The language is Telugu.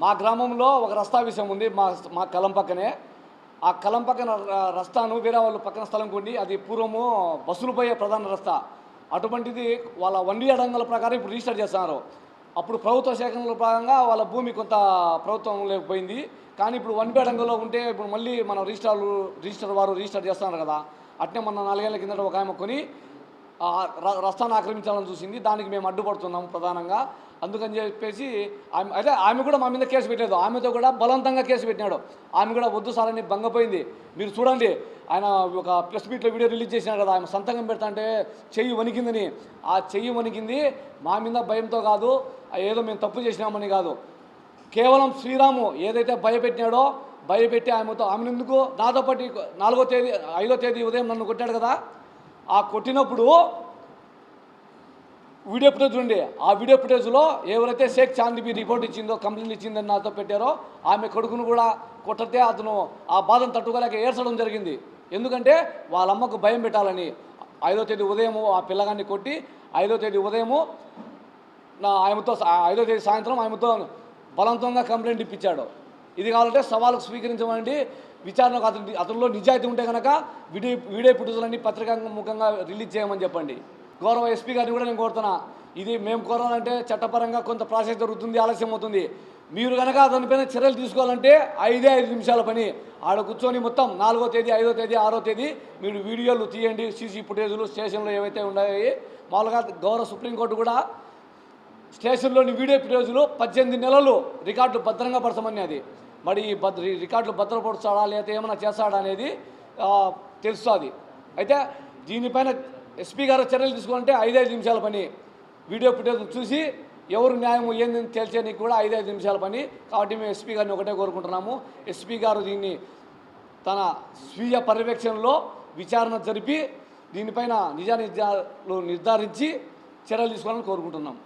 మా గ్రామంలో ఒక రస్తా విషయం ఉంది. మా కలం పక్కనే. ఆ కలం పక్కన రస్తాను వేరే వాళ్ళు పక్కన స్థలం కొండి అది పూర్వము బస్సులు పోయే ప్రధాన రస్తా. అటువంటిది వాళ్ళ వన్డీ అడంగల ప్రకారం ఇప్పుడు రిజిస్టర్ చేస్తున్నారు. అప్పుడు ప్రభుత్వ సేకరణల భాగంగా వాళ్ళ భూమి కొంత ప్రభుత్వం లేకపోయింది. కానీ ఇప్పుడు వన్బీ అడంగంలో ఉంటే ఇప్పుడు మళ్ళీ మన రిజిస్టర్ వారు రిజిస్టర్ చేస్తున్నారు కదా. అట్నే మన 4 ఏళ్ల కిందట ఒక ఆమె కొని రస్తాను ఆక్రమించాలని చూసింది. దానికి మేము అడ్డుపడుతున్నాము ప్రధానంగా. అందుకని చెప్పేసి ఆమె కూడా మా మీద కేసు పెట్టలేదు. ఆమెతో కూడా బలవంతంగా కేసు పెట్టినాడు. ఆమె కూడా వద్దు సార్ అని భంగపోయింది. మీరు చూడండి, ఆయన ఒక ప్రెస్ మీట్లో వీడియో రిలీజ్ చేసినాడు కదా, ఆమె సంతకం పెడతా అంటే చెయ్యి వణికిందని. ఆ చెయ్యి వణికింది మా మీద భయంతో కాదు, ఏదో మేము తప్పు చేసినామని కాదు. కేవలం శ్రీరాము ఏదైతే భయపెట్టి ఆమెను ఎందుకు నాతో పాటు 5వ తేదీ ఉదయం నన్ను కొట్టాడు కదా. ఆ కొట్టినప్పుడు వీడియో ఫుటేజ్ ఉండి ఆ వీడియో ఫుటేజ్లో ఎవరైతే షేక్ చాందిబీ రిపోర్ట్ ఇచ్చిందో, కంప్లైంట్ ఇచ్చిందని నాతో పెట్టారో ఆమె కొడుకును కూడా కొట్టితే అతను ఆ బాధను తట్టుకోలేక ఏడ్చడం జరిగింది. ఎందుకంటే వాళ్ళ అమ్మకు భయం పెట్టాలని 5వ తేదీ ఉదయము ఆ పిల్లగాన్ని కొట్టి 5వ తేదీ ఉదయము ఆమెతో 5వ తేదీ సాయంత్రం ఆమెతో బలవంతంగా కంప్లైంట్ ఇప్పించాడు. ఇది కావాలంటే సవాలుకు స్వీకరించమండి. విచారణకు అతనిలో నిజాయితీ ఉంటే కనుక వీడియో ఫుటేజ్లన్నీ పత్రికాముఖంగా రిలీజ్ చేయమని చెప్పండి. గౌరవ ఎస్పీ గారిని కూడా నేను కోరుతున్నా, ఇది మేము కోరాలంటే చట్టపరంగా కొంత ప్రాసెస్ జరుగుతుంది, ఆలస్యం అవుతుంది. మీరు కనుక అతనిపైన చర్యలు తీసుకోవాలంటే 5 నిమిషాల పని. ఆడ కూర్చొని మొత్తం 4వ తేదీ 5వ తేదీ 6వ తేదీ మీరు వీడియోలు తీయండి. సీసీ ఫుటేజ్లు స్టేషన్లో ఏవైతే ఉన్నాయో మామూలుగా గౌరవ సుప్రీంకోర్టు కూడా స్టేషన్లోని వీడియో ఫుటేజ్లు 18 నెలలు రికార్డులు భద్రంగా పరచమని. అది మరి ఈ రికార్డులు భద్రపరుస్తాడా లేకపోతే ఏమైనా చేస్తాడా అనేది తెలుస్తుంది. అయితే దీనిపైన ఎస్పీ గారు చర్యలు తీసుకోవాలంటే 5 నిమిషాల పని. వీడియో ఫుటేజ్ చూసి ఎవరు న్యాయం ఏందని తేల్చేందుకు కూడా 5 నిమిషాల పని. కాబట్టి మేము ఎస్పీ గారిని ఒకటే కోరుకుంటున్నాము, ఎస్పీ గారు దీన్ని తన స్వీయ పర్యవేక్షణలో విచారణ జరిపి దీనిపైన నిజాలు నిర్ధారించి చర్యలు తీసుకోవాలని కోరుకుంటున్నాం.